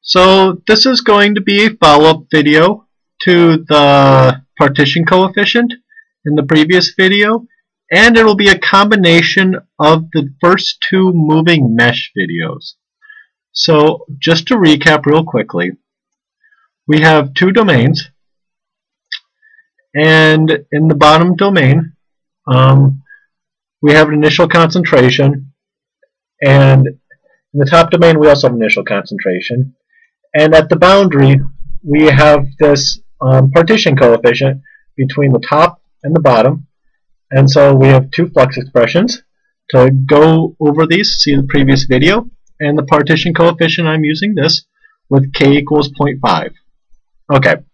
So this is going to be a follow-up video to the partition coefficient in the previous video, and it will be a combination of the first two moving mesh videos. So just to recap real quickly, we have two domains, and in the bottom domain we have an initial concentration, and in the top domain we also have initial concentration. And at the boundary, we have this partition coefficient between the top and the bottom. And so we have two flux expressions. To go over these, see the previous video. And the partition coefficient, I'm using this with k equals 0.5. Okay,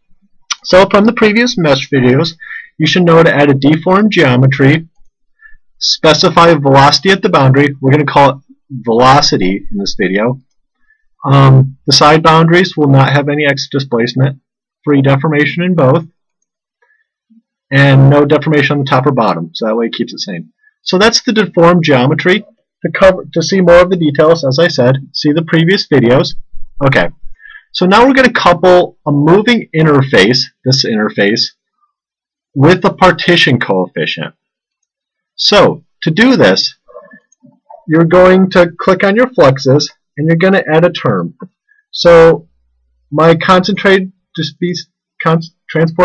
so from the previous mesh videos, you should know to add a deformed geometry, specify velocity at the boundary. We're going to call it velocity in this video. The side boundaries will not have any x displacement, free deformation in both, and no deformation on the top or bottom, so that way it keeps it same. So that's the deformed geometry. To see more of the details, as I said, see the previous videos. Okay, so now we're going to couple a moving interface, this interface, with a partition coefficient. So to do this, you're going to click on your fluxes, and you're going to add a term. So my transport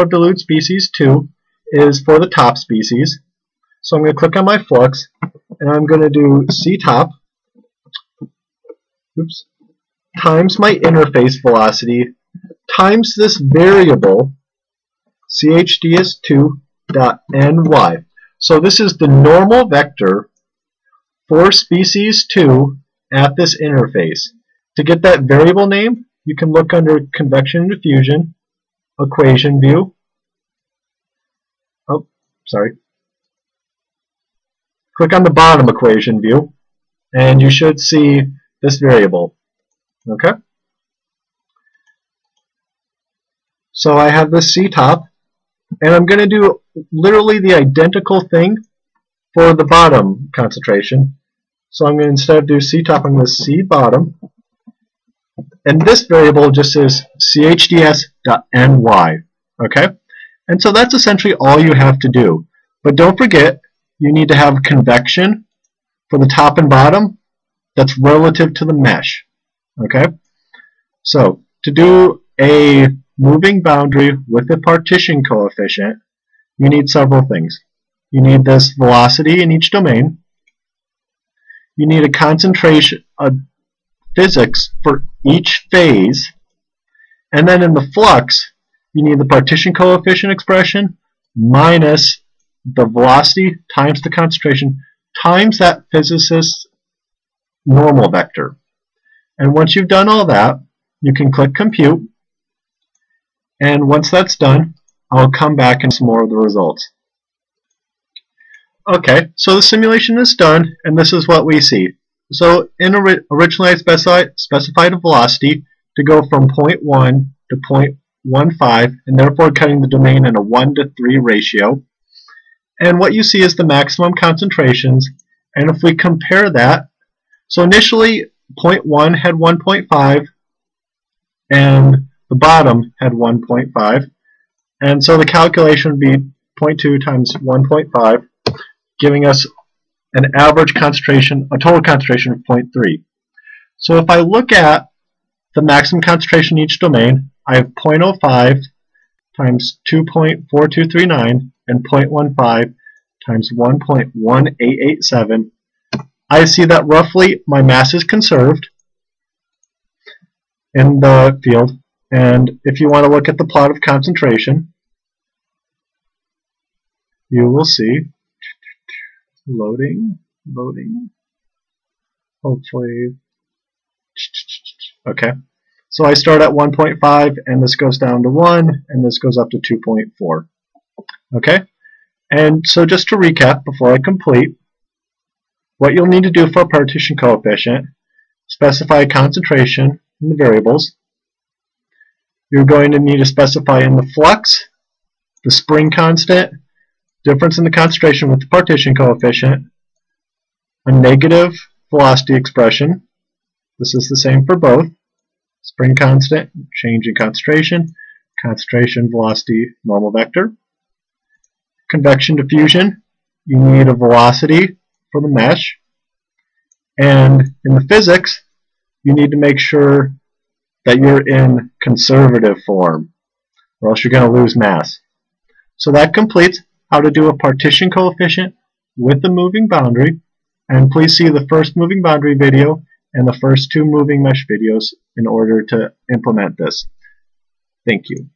dilute species 2 is for the top species. So I'm going to click on my flux, and I'm going to do C top times my interface velocity times this variable chds2.ny. So this is the normal vector for species 2 at this interface. To get that variable name, you can look under convection and diffusion, equation view. Oh, sorry. Click on the bottom equation view, and you should see this variable. Okay? So I have this C top, and I'm going to do literally the identical thing for the bottom concentration. So I'm going to, instead of do C top, I'm going to C bottom. And this variable just is chds.ny. Okay? And so that's essentially all you have to do. But don't forget, you need to have convection for the top and bottom that's relative to the mesh. Okay? So to do a moving boundary with a partition coefficient, you need several things. You need this velocity in each domain. You need a concentration of physics for each phase, and then in the flux you need the partition coefficient expression minus the velocity times the concentration times that physicist's normal vector. And once you've done all that, you can click compute, and once that's done, I'll come back and some more of the results. Okay, so the simulation is done, and this is what we see. So originally I specified a velocity to go from 0.1 to 0.15, and therefore cutting the domain in a 1:3 ratio. And what you see is the maximum concentrations, and if we compare that, so initially 0.1 had 1.5, and the bottom had 1.5, and so the calculation would be 0.2 times 1.5, giving us an average concentration, a total concentration of 0.3. So if I look at the maximum concentration in each domain, I have 0.05 times 2.4239 and 0.15 times 1.1887. I see that roughly my mass is conserved in the field. And if you want to look at the plot of concentration, you will see loading, hopefully. Okay, so I start at 1.5, and this goes down to 1, and this goes up to 2.4. Okay, and so just to recap before I complete, what you'll need to do for a partition coefficient, specify a concentration in the variables. You're going to need to specify in the flux, the spring constant, difference in the concentration with the partition coefficient, a negative velocity expression. This is the same for both. spring constant, change in concentration, concentration, velocity, normal vector. Convection diffusion, you need a velocity for the mesh. And in the physics, you need to make sure that you're in conservative form, or else you're going to lose mass. So that completes how to do a partition coefficient with the moving boundary. And please see the first moving boundary video and the first two moving mesh videos in order to implement this. Thank you.